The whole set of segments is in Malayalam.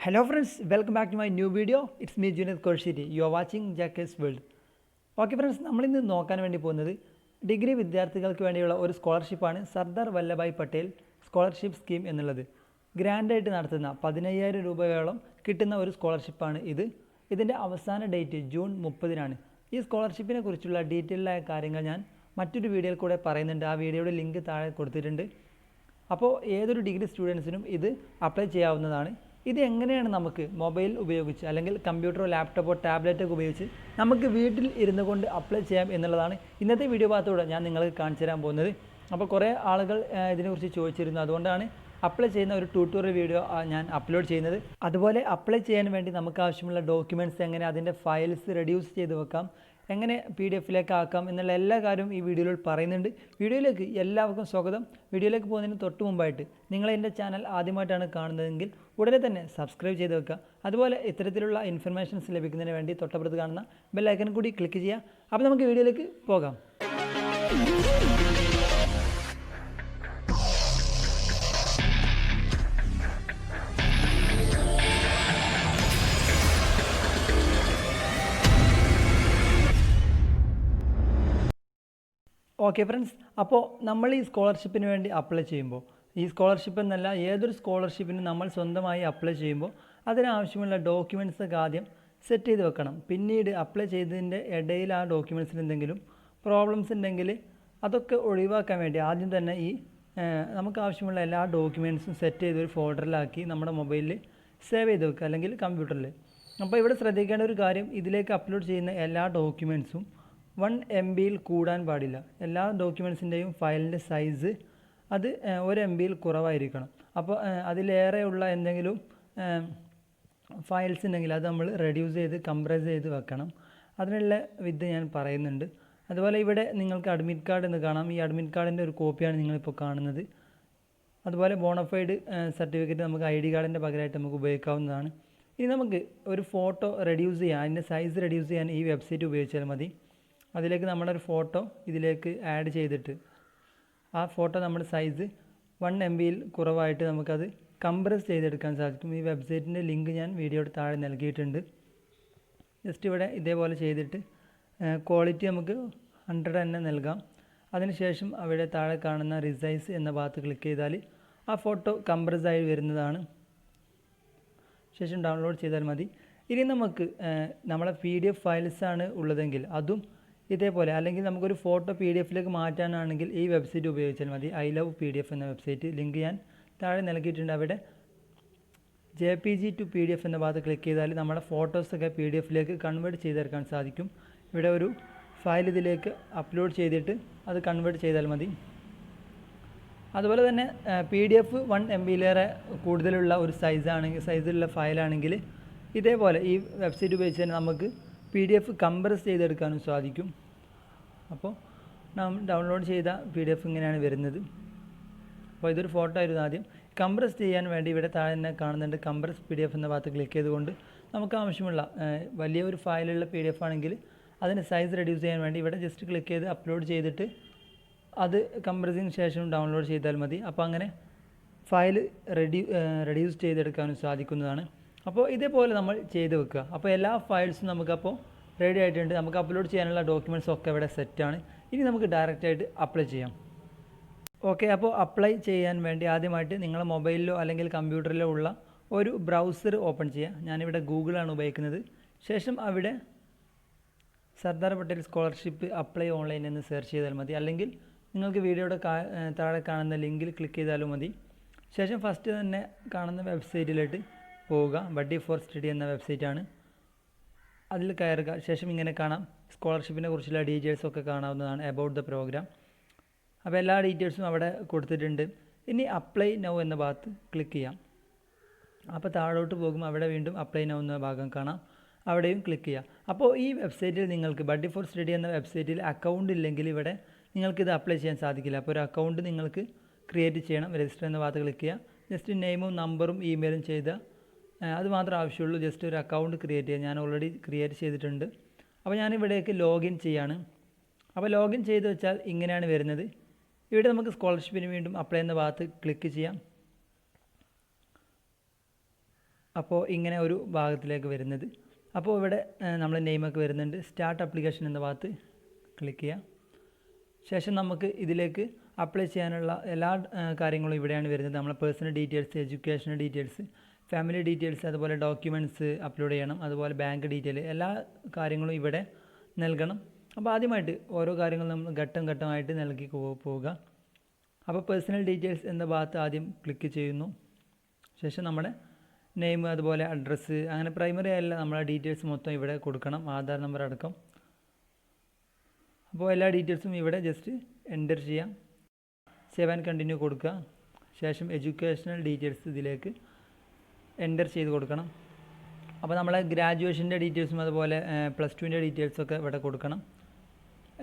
Hello friends, welcome back to my new video. It's me Junaid Khurshidi. You are watching Jack's World. Okay friends, നമ്മളിന്ന് നോക്കാൻ വേണ്ടി പോകുന്നത് ഡിഗ്രി വിദ്യാർത്ഥികൾക്ക് വേണ്ടിയുള്ള ഒരു സ്കോളർഷിപ്പാണ് സർദാർ വല്ലഭായ് പട്ടേൽ സ്കോളർഷിപ്പ് സ്കീം എന്നുള്ളത്. ഗ്രാൻഡായിട്ട് നടത്തുന്ന 15,000 രൂപയോളം കിട്ടുന്ന ഒരു സ്കോളർഷിപ്പാണ് ഇത്. ഇതിൻ്റെ അവസാന ഡേറ്റ് ജൂൺ 30-നാണ്. ഈ സ്കോളർഷിപ്പിനെ കുറിച്ചുള്ള ഡീറ്റെയിൽഡായ കാര്യങ്ങൾ ഞാൻ മറ്റൊരു വീഡിയോയിൽ കൂടെ പറയുന്നുണ്ട്. ആ വീഡിയോയുടെ ലിങ്ക് താഴെ കൊടുത്തിട്ടുണ്ട്. അപ്പോൾ ഏതൊരു ഡിഗ്രി സ്റ്റുഡൻസിനും ഇത് അപ്ലൈ ചെയ്യാവുന്നതാണ്. ഇത് എങ്ങനെയാണ് നമുക്ക് മൊബൈൽ ഉപയോഗിച്ച് അല്ലെങ്കിൽ കമ്പ്യൂട്ടറോ ലാപ്ടോപ്പോ ടാബ്ലറ്റൊക്കെ ഉപയോഗിച്ച് നമുക്ക് വീട്ടിൽ ഇരുന്നു കൊണ്ട് അപ്ലൈ ചെയ്യാം എന്നുള്ളതാണ് ഇന്നത്തെ വീഡിയോ ഭാഗത്തൂടെ ഞാൻ നിങ്ങൾക്ക് കാണിച്ചു തരാൻ പോകുന്നത്. അപ്പോൾ കുറേ ആളുകൾ ഇതിനെക്കുറിച്ച് ചോദിച്ചിരുന്നു, അതുകൊണ്ടാണ് അപ്ലൈ ചെയ്യുന്ന ഒരു ട്യൂട്ടോറിയൽ വീഡിയോ ഞാൻ അപ്ലോഡ് ചെയ്യുന്നത്. അതുപോലെ അപ്ലൈ ചെയ്യാൻ വേണ്ടി നമുക്ക് ആവശ്യമുള്ള ഡോക്യുമെൻറ്റ്സ് എങ്ങനെ അതിൻ്റെ ഫയൽസ് റെഡ്യൂസ് ചെയ്ത് വെക്കാം, എങ്ങനെ PDF-ലേക്ക് ആക്കാം എന്നുള്ള എല്ലാ കാര്യവും ഈ വീഡിയോയിൽ പറയുന്നുണ്ട്. വീഡിയോയിലേക്ക് എല്ലാവർക്കും സ്വാഗതം. വീഡിയോയിലേക്ക് പോകുന്നതിന് തൊട്ട് മുമ്പായിട്ട് നിങ്ങൾ എൻ്റെ ചാനൽ ആദ്യമായിട്ടാണ് കാണുന്നതെങ്കിൽ ഉടനെ തന്നെ സബ്സ്ക്രൈബ് ചെയ്ത് വെക്കുക. അതുപോലെ ഇത്തരത്തിലുള്ള ഇൻഫർമേഷൻസ് ലഭിക്കുന്നതിന് വേണ്ടി തൊട്ടപ്പുറത്ത് കാണുന്ന ബെൽ ഐക്കൺ കൂടി ക്ലിക്ക് ചെയ്യുക. അപ്പോൾ നമുക്ക് വീഡിയോയിലേക്ക് പോകാം. ഓക്കെ ഫ്രണ്ട്സ്, അപ്പോൾ നമ്മൾ ഈ സ്കോളർഷിപ്പിന് വേണ്ടി അപ്ലൈ ചെയ്യുമ്പോൾ, ഈ സ്കോളർഷിപ്പ് എന്നല്ല ഏതൊരു സ്കോളർഷിപ്പിന് നമ്മൾ സ്വന്തമായി അപ്ലൈ ചെയ്യുമ്പോൾ അതിനാവശ്യമുള്ള ഡോക്യുമെൻറ്റ്സൊക്കെ ആദ്യം സെറ്റ് ചെയ്ത് വെക്കണം. പിന്നീട് അപ്ലൈ ചെയ്തതിൻ്റെ ഇടയിൽ ആ ഡോക്യുമെൻറ്റ്സിന് എന്തെങ്കിലും പ്രോബ്ലംസ് ഉണ്ടെങ്കിൽ അതൊക്കെ ഒഴിവാക്കാൻ വേണ്ടി ആദ്യം തന്നെ ഈ നമുക്ക് ആവശ്യമുള്ള എല്ലാ ഡോക്യുമെൻറ്റ്സും സെറ്റ് ചെയ്ത് ഒരു ഫോൾഡറിലാക്കി നമ്മുടെ മൊബൈലിൽ സേവ് ചെയ്ത് വെക്കുക അല്ലെങ്കിൽ കമ്പ്യൂട്ടറിൽ. അപ്പോൾ ഇവിടെ ശ്രദ്ധിക്കേണ്ട ഒരു കാര്യം, ഇതിലേക്ക് അപ്ലോഡ് ചെയ്യുന്ന എല്ലാ ഡോക്യുമെൻറ്റ്സും 1 MB-യിൽ കൂടാൻ പാടില്ല. എല്ലാ ഡോക്യുമെൻറ്റ്സിൻ്റെയും ഫയലിൻ്റെ സൈസ് അത് 1 MB-യിൽ കുറവായിരിക്കണം. അപ്പോൾ അതിലേറെയുള്ള എന്തെങ്കിലും ഫയൽസ് ഉണ്ടെങ്കിൽ അത് നമ്മൾ റെഡ്യൂസ് ചെയ്ത് കംപ്രസ് ചെയ്ത് വെക്കണം. അതിനുള്ള വിദ്യ ഞാൻ പറയുന്നുണ്ട്. അതുപോലെ ഇവിടെ നിങ്ങൾക്ക് അഡ്മിറ്റ് കാർഡ് എന്ന് കാണാം. ഈ അഡ്മിറ്റ് കാർഡിൻ്റെ ഒരു കോപ്പിയാണ് നിങ്ങളിപ്പോൾ കാണുന്നത്. അതുപോലെ ബോണഫൈഡ് സർട്ടിഫിക്കറ്റ് നമുക്ക് ID കാർഡിൻ്റെ പകരമായിട്ട് നമുക്ക് ഉപയോഗിക്കാവുന്നതാണ്. ഇനി നമുക്ക് ഒരു ഫോട്ടോ റെഡ്യൂസ് ചെയ്യാൻ, അതിൻ്റെ സൈസ് റെഡ്യൂസ് ചെയ്യാൻ ഈ വെബ്സൈറ്റ് ഉപയോഗിച്ചാൽ മതി. അതിലേക്ക് നമ്മുടെ ഒരു ഫോട്ടോ ഇതിലേക്ക് ആഡ് ചെയ്തിട്ട് ആ ഫോട്ടോ നമ്മുടെ സൈസ് 1 MB-യിൽ കുറവായിട്ട് നമുക്കത് കംപ്രസ് ചെയ്തെടുക്കാൻ സാധിക്കും. ഈ വെബ്സൈറ്റിൻ്റെ ലിങ്ക് ഞാൻ വീഡിയോയുടെ താഴെ നൽകിയിട്ടുണ്ട്. ജസ്റ്റ് ഇവിടെ ഇതേപോലെ ചെയ്തിട്ട് ക്വാളിറ്റി നമുക്ക് 100 തന്നെ നൽകാം. അതിനുശേഷം അവിടെ താഴെ കാണുന്ന റിസൈസ് എന്ന ഭാഗത്ത് ക്ലിക്ക് ചെയ്താൽ ആ ഫോട്ടോ കംപ്രസ് ആയി വരുന്നതാണ്. ശേഷം ഡൗൺലോഡ് ചെയ്താൽ മതി. ഇനി നമുക്ക് നമ്മളെ PDF ഫയൽസാണ് ഉള്ളതെങ്കിൽ അതും ഇതേപോലെ, അല്ലെങ്കിൽ നമുക്കൊരു ഫോട്ടോ PDF-ലേക്ക് മാറ്റാനാണെങ്കിൽ ഈ വെബ്സൈറ്റ് ഉപയോഗിച്ചാൽ മതി. ilovepdf എന്ന വെബ്സൈറ്റ് ലിങ്ക് ഞാൻ താഴെ നൽകിയിട്ടുണ്ട്. അവിടെ JPG to PDF എന്ന ഭാഗത്ത് ക്ലിക്ക് ചെയ്താൽ നമ്മുടെ ഫോട്ടോസൊക്കെ PDF-ലേക്ക് കൺവേർട്ട് ചെയ്തെടുക്കാൻ സാധിക്കും. ഇവിടെ ഒരു ഫയൽ ഇതിലേക്ക് അപ്ലോഡ് ചെയ്തിട്ട് അത് കൺവേർട്ട് ചെയ്താൽ മതി. അതുപോലെ തന്നെ PDF 1 MB-യിലേറെ കൂടുതലുള്ള ഒരു സൈസിലുള്ള ഫയലാണെങ്കിൽ ഇതേപോലെ ഈ വെബ്സൈറ്റ് ഉപയോഗിച്ച് തന്നെ നമുക്ക് PDF കംപ്രസ് ചെയ്തെടുക്കാനും സാധിക്കും. അപ്പോൾ നാം ഡൗൺലോഡ് ചെയ്ത PDF ഇങ്ങനെയാണ് വരുന്നത്. അപ്പോൾ ഇതൊരു ഫോട്ടോ ആയിരുന്നു. ആദ്യം കംപ്രസ് ചെയ്യാൻ വേണ്ടി ഇവിടെ താഴെ തന്നെ കാണുന്നുണ്ട് കംപ്രസ് PDF എന്ന ഭാഗത്ത് ക്ലിക്ക് ചെയ്തുകൊണ്ട് നമുക്ക് ആവശ്യമുള്ള വലിയ ഒരു ഫയലുള്ള PDF ആണെങ്കിൽ അതിന് സൈസ് റെഡ്യൂസ് ചെയ്യാൻ വേണ്ടി ഇവിടെ ജസ്റ്റ് ക്ലിക്ക് ചെയ്ത് അപ്ലോഡ് ചെയ്തിട്ട് അത് കംപ്രസിന് ശേഷം ഡൗൺലോഡ് ചെയ്താൽ മതി. അപ്പോൾ അങ്ങനെ ഫയൽ റെഡ്യൂസ് ചെയ്തെടുക്കാനും സാധിക്കുന്നതാണ്. അപ്പോൾ ഇതേപോലെ നമ്മൾ ചെയ്ത് വെക്കുക. അപ്പോൾ എല്ലാ ഫയൽസും നമുക്കപ്പോൾ റെഡി ആയിട്ടുണ്ട്. നമുക്ക് അപ്ലോഡ് ചെയ്യാനുള്ള ഡോക്യുമെൻറ്റ്സ് ഒക്കെ ഇവിടെ സെറ്റാണ്. ഇനി നമുക്ക് ഡയറക്റ്റായിട്ട് അപ്ലൈ ചെയ്യാം. ഓക്കെ, അപ്പോൾ അപ്ലൈ ചെയ്യാൻ വേണ്ടി ആദ്യമായിട്ട് നിങ്ങളുടെ മൊബൈലിലോ അല്ലെങ്കിൽ കമ്പ്യൂട്ടറിലോ ഉള്ള ഒരു ബ്രൗസർ ഓപ്പൺ ചെയ്യുക. ഞാനിവിടെ ഗൂഗിളാണ് ഉപയോഗിക്കുന്നത്. ശേഷം അവിടെ Sardar Patel scholarship apply online എന്ന് സെർച്ച് ചെയ്താൽ മതി, അല്ലെങ്കിൽ നിങ്ങൾക്ക് വീഡിയോയുടെ താഴെ കാണുന്ന ലിങ്കിൽ ക്ലിക്ക് ചെയ്താലും മതി. ശേഷം ഫസ്റ്റ് തന്നെ കാണുന്ന വെബ്സൈറ്റിലോട്ട് പോവുക. ബഡ്ഡി ഫോർ സ്റ്റഡി എന്ന വെബ്സൈറ്റാണ്. അതിൽ കയറുക. ശേഷം ഇങ്ങനെ കാണാം, സ്കോളർഷിപ്പിനെ കുറിച്ചുള്ള ഡീറ്റെയിൽസൊക്കെ കാണാവുന്നതാണ്, അബൌട്ട് ദ പ്രോഗ്രാം. അപ്പോൾ എല്ലാ ഡീറ്റെയിൽസും അവിടെ കൊടുത്തിട്ടുണ്ട്. ഇനി അപ്ലൈ നൗ എന്ന ഭാഗത്ത് ക്ലിക്ക് ചെയ്യാം. അപ്പോൾ താഴോട്ട് പോകുമ്പോൾ അവിടെ വീണ്ടും അപ്ലൈ നൗ എന്ന ഭാഗം കാണാം, അവിടെയും ക്ലിക്ക് ചെയ്യാം. അപ്പോൾ ഈ വെബ്സൈറ്റിൽ നിങ്ങൾക്ക് ബഡ്ഡി ഫോർ സ്റ്റഡി എന്ന വെബ്സൈറ്റിൽ അക്കൗണ്ട് ഇല്ലെങ്കിൽ ഇവിടെ നിങ്ങൾക്കിത് അപ്ലൈ ചെയ്യാൻ സാധിക്കില്ല. അപ്പോൾ ഒരു അക്കൗണ്ട് നിങ്ങൾക്ക് ക്രിയേറ്റ് ചെയ്യണം. രജിസ്റ്റർ എന്ന ഭാഗത്ത് ക്ലിക്ക് ചെയ്യുക. ജസ്റ്റ് നെയിമും നമ്പറും ഇമെയിലും ചെയ്ത് അത് മാത്രമേ ആവശ്യമുള്ളൂ. ജസ്റ്റ് ഒരു അക്കൗണ്ട് ക്രിയേറ്റ് ചെയ്യുക. ഞാൻ ഓൾറെഡി ക്രിയേറ്റ് ചെയ്തിട്ടുണ്ട്. അപ്പോൾ ഞാനിവിടേക്ക് ലോഗിൻ ചെയ്യാണ്. അപ്പോൾ ലോഗിൻ ചെയ്ത് വെച്ചാൽ ഇങ്ങനെയാണ് വരുന്നത്. ഇവിടെ നമുക്ക് സ്കോളർഷിപ്പിന് വീണ്ടും അപ്ലൈ എന്ന ഭാഗത്ത് ക്ലിക്ക് ചെയ്യാം. അപ്പോൾ ഇങ്ങനെ ഒരു ഭാഗത്തിലേക്ക് വരുന്നത്. അപ്പോൾ ഇവിടെ നമ്മൾ നെയിമൊക്കെ വരുന്നുണ്ട്. സ്റ്റാർട്ട് ആപ്ലിക്കേഷൻ എന്ന ഭാഗത്ത് ക്ലിക്ക് ചെയ്യാം. ശേഷം നമുക്ക് ഇതിലേക്ക് അപ്ലൈ ചെയ്യാനുള്ള എല്ലാ കാര്യങ്ങളും ഇവിടെയാണ് വരുന്നത്. നമ്മളെ personal details, educational details, family details, അതുപോലെ ഡോക്യുമെൻറ്റ്സ് അപ്ലോഡ് ചെയ്യണം, അതുപോലെ ബാങ്ക് ഡീറ്റെയിൽ, എല്ലാ കാര്യങ്ങളും ഇവിടെ നൽകണം. അപ്പോൾ ആദ്യമായിട്ട് ഓരോ കാര്യങ്ങളും നമ്മൾ ഘട്ടം ഘട്ടമായിട്ട് നൽകി പോവുക. അപ്പോൾ പേഴ്സണൽ ഡീറ്റെയിൽസ് എന്ന ഭാഗത്ത് ആദ്യം ക്ലിക്ക് ചെയ്യുന്നു. ശേഷം നമ്മുടെ നെയിം, അതുപോലെ അഡ്രസ്സ്, അങ്ങനെ പ്രൈമറി ആയുള്ള നമ്മളെ ഡീറ്റെയിൽസ് മൊത്തം ഇവിടെ കൊടുക്കണം, ആധാർ നമ്പർ അടക്കം. അപ്പോൾ എല്ലാ ഡീറ്റെയിൽസും ഇവിടെ ജസ്റ്റ് എൻ്റർ ചെയ്യാം. സേവ് ആൻഡ് കണ്ടിന്യൂ കൊടുക്കുക. ശേഷം എഡ്യൂക്കേഷണൽ ഡീറ്റെയിൽസ് ഇതിലേക്ക് എൻ്റർ ചെയ്ത് കൊടുക്കണം. അപ്പോൾ നമ്മളെ ഗ്രാജുവേഷൻ്റെ ഡീറ്റെയിൽസും അതുപോലെ +2ൻ്റെ ഡീറ്റെയിൽസൊക്കെ ഇവിടെ കൊടുക്കണം.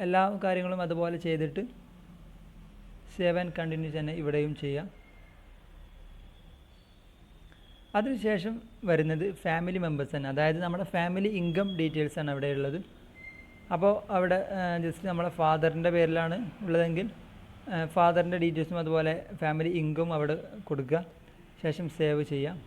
എല്ലാ കാര്യങ്ങളും അതുപോലെ ചെയ്തിട്ട് സേവ് ആൻഡ് കണ്ടിന്യൂ തന്നെ ഇവിടെയും ചെയ്യാം. അതിനുശേഷം വരുന്നത് ഫാമിലി മെമ്പേഴ്സ് തന്നെ, അതായത് നമ്മുടെ ഫാമിലി ഇൻകം ഡീറ്റെയിൽസാണ് അവിടെ ഉള്ളത്. അപ്പോൾ അവിടെ ജസ്റ്റ് നമ്മളെ ഫാദറിൻ്റെ പേരിലാണ് ഉള്ളതെങ്കിൽ ഫാദറിൻ്റെ ഡീറ്റെയിൽസും അതുപോലെ ഫാമിലി ഇൻകം അവിടെ കൊടുക്കുക. ശേഷം സേവ് ചെയ്യാം.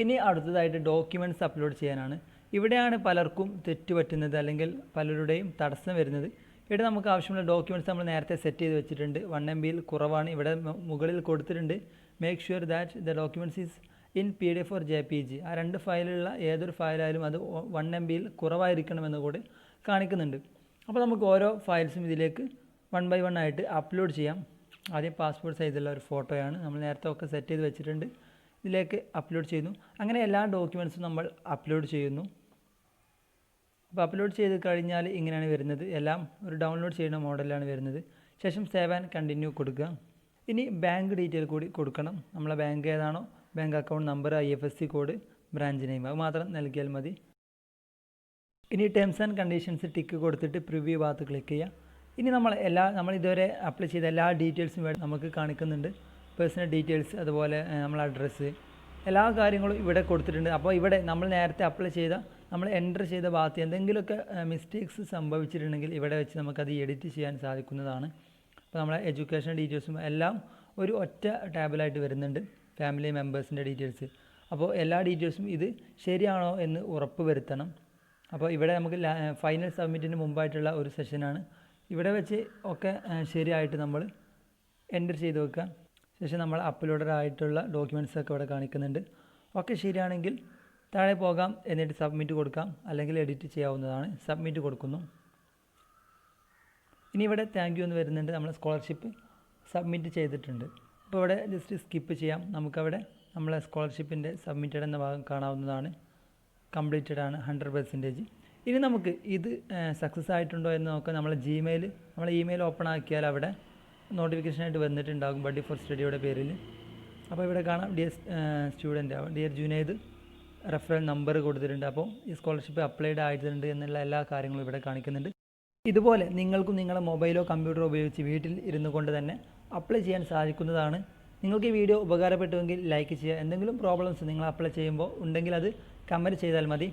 ഇനി അടുത്തതായിട്ട് ഡോക്യുമെൻറ്റ്സ് അപ്ലോഡ് ചെയ്യാനാണ്. ഇവിടെയാണ് പലർക്കും തെറ്റ് പറ്റുന്നത്, അല്ലെങ്കിൽ പലരുടെയും തടസ്സം വരുന്നത്. ഇവിടെ നമുക്ക് ആവശ്യമുള്ള ഡോക്യുമെൻറ്റ്സ് നമ്മൾ നേരത്തെ സെറ്റ് ചെയ്ത് വെച്ചിട്ടുണ്ട്. 1 MB കുറവാണ്. ഇവിടെ മുകളിൽ കൊടുത്തിട്ടുണ്ട് make sure that the documents is in PDF or JPG. ആ 2 ഫയലുള്ള ഏതൊരു ഫയലായാലും അത് 1 MB കുറവായിരിക്കണമെന്ന് കൂടി കാണിക്കുന്നുണ്ട്. അപ്പോൾ നമുക്ക് ഓരോ ഫയൽസും ഇതിലേക്ക് 1 by 1 ആയിട്ട് അപ്ലോഡ് ചെയ്യാം. ആദ്യം പാസ്പോർട്ട് സൈസുള്ള ഒരു ഫോട്ടോയാണ് നമ്മൾ നേരത്തെ ഒക്കെ സെറ്റ് ചെയ്ത് വെച്ചിട്ടുണ്ട്, ഇതിലേക്ക് അപ്ലോഡ് ചെയ്യുന്നു. അങ്ങനെ എല്ലാ ഡോക്യുമെൻറ്റ്സും നമ്മൾ അപ്ലോഡ് ചെയ്യുന്നു. അപ്പോൾ അപ്ലോഡ് ചെയ്ത് കഴിഞ്ഞാൽ ഇങ്ങനെയാണ് വരുന്നത്. എല്ലാം ഒരു ഡൗൺലോഡ് ചെയ്യുന്ന മോഡലാണ് വരുന്നത്. ശേഷം സേവ് ആൻഡ് കണ്ടിന്യൂ കൊടുക്കുക. ഇനി ബാങ്ക് ഡീറ്റെയിൽ കൂടി കൊടുക്കണം. നമ്മളെ ബാങ്ക് ഏതാണോ, bank account number, IFSC code, branch name, അത് മാത്രം നൽകിയാൽ മതി. ഇനി ടേംസ് ആൻഡ് കണ്ടീഷൻസ് ടിക്ക് കൊടുത്തിട്ട് പ്രിവ്യൂ ഭാഗത്ത് ക്ലിക്ക് ചെയ്യുക. ഇനി നമ്മൾ ഇതുവരെ അപ്ലൈ ചെയ്ത എല്ലാ ഡീറ്റെയിൽസും നമുക്ക് കാണിക്കുന്നുണ്ട്. പേഴ്സണൽ ഡീറ്റെയിൽസ്, അതുപോലെ നമ്മളെ അഡ്രസ്സ്, എല്ലാ കാര്യങ്ങളും ഇവിടെ കൊടുത്തിട്ടുണ്ട്. അപ്പോൾ ഇവിടെ നമ്മൾ നേരത്തെ അപ്ലൈ ചെയ്ത, നമ്മൾ എൻ്റർ ചെയ്ത ഭാഗത്ത് എന്തെങ്കിലുമൊക്കെ മിസ്റ്റേക്സ് സംഭവിച്ചിട്ടുണ്ടെങ്കിൽ ഇവിടെ വെച്ച് നമുക്കത് എഡിറ്റ് ചെയ്യാൻ സാധിക്കുന്നതാണ്. അപ്പോൾ നമ്മളെ എഡ്യൂക്കേഷൻ ഡീറ്റെയിൽസും എല്ലാം ഒരു ഒറ്റ ടാബിലായിട്ട് വരുന്നുണ്ട്, ഫാമിലി മെമ്പേഴ്സിൻ്റെ ഡീറ്റെയിൽസ്. അപ്പോൾ എല്ലാ ഡീറ്റെയിൽസും ഇത് ശരിയാണോ എന്ന് ഉറപ്പ് വരുത്തണം. അപ്പോൾ ഇവിടെ നമുക്ക് ഫൈനൽ സബ്മിറ്റിന് മുമ്പായിട്ടുള്ള ഒരു സെഷനാണ്. ഇവിടെ വെച്ച് ഒക്കെ ശരിയായിട്ട് നമ്മൾ എൻ്റർ ചെയ്ത് വെക്കുക. ശേഷം നമ്മൾ അപ്ലോഡഡ് ആയിട്ടുള്ള ഡോക്യുമെൻറ്റ്സൊക്കെ ഇവിടെ കാണിക്കുന്നുണ്ട്. ഒക്കെ ശരിയാണെങ്കിൽ താഴെ പോകാം, എന്നിട്ട് സബ്മിറ്റ് കൊടുക്കാം, അല്ലെങ്കിൽ എഡിറ്റ് ചെയ്യാവുന്നതാണ്. സബ്മിറ്റ് കൊടുക്കുന്നു. ഇനി ഇവിടെ താങ്ക് യു എന്ന് വരുന്നുണ്ട്. നമ്മൾ സ്കോളർഷിപ്പ് സബ്മിറ്റ് ചെയ്തിട്ടുണ്ട്. അപ്പോൾ ഇവിടെ ജസ്റ്റ് സ്കിപ്പ് ചെയ്യാം. നമുക്കവിടെ നമ്മളെ സ്കോളർഷിപ്പിൻ്റെ സബ്മിറ്റഡ് എന്ന ഭാഗം കാണാവുന്നതാണ്. കംപ്ലീറ്റഡ് ആണ് 100%. ഇനി നമുക്ക് ഇത് സക്സസ് ആയിട്ടുണ്ടോ എന്ന് നോക്കാം. നമ്മളെ ഇമെയിൽ ഓപ്പൺ ആക്കിയാൽ അവിടെ നോട്ടിഫിക്കേഷനായിട്ട് വന്നിട്ടുണ്ടാകും ബഡി ഫോർ സ്റ്റഡിയുടെ പേരിൽ. അപ്പോൾ ഇവിടെ കാണാം dear student, dear Junaid referral number കൊടുത്തിട്ടുണ്ട്. അപ്പോൾ ഈ സ്കോളർഷിപ്പ് അപ്ലൈഡ് ആയിട്ടുണ്ട് എന്നുള്ള എല്ലാ കാര്യങ്ങളും ഇവിടെ കാണിക്കുന്നുണ്ട്. ഇതുപോലെ നിങ്ങൾക്കും നിങ്ങളുടെ മൊബൈലോ കമ്പ്യൂട്ടറോ ഉപയോഗിച്ച് വീട്ടിൽ ഇരുന്നു കൊണ്ട് തന്നെ അപ്ലൈ ചെയ്യാൻ സാധിക്കുന്നതാണ്. നിങ്ങൾക്ക് ഈ വീഡിയോ ഉപകാരപ്പെട്ടുവെങ്കിൽ ലൈക്ക് ചെയ്യുക. എന്തെങ്കിലും പ്രോബ്ലംസ് നിങ്ങൾ അപ്ലൈ ചെയ്യുമ്പോൾ ഉണ്ടെങ്കിൽ അത് കമൻറ്റ് ചെയ്താൽ മതി.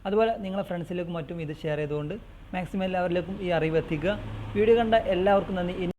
അതുപോലെ നിങ്ങളുടെ ഫ്രണ്ട്സിലേക്കും മറ്റും ഇത് ഷെയർ ചെയ്തുകൊണ്ട് മാക്സിമം എല്ലാവരിലേക്കും ഈ അറിവ് എത്തിക്കുക. വീഡിയോ കണ്ട എല്ലാവർക്കും നന്ദി.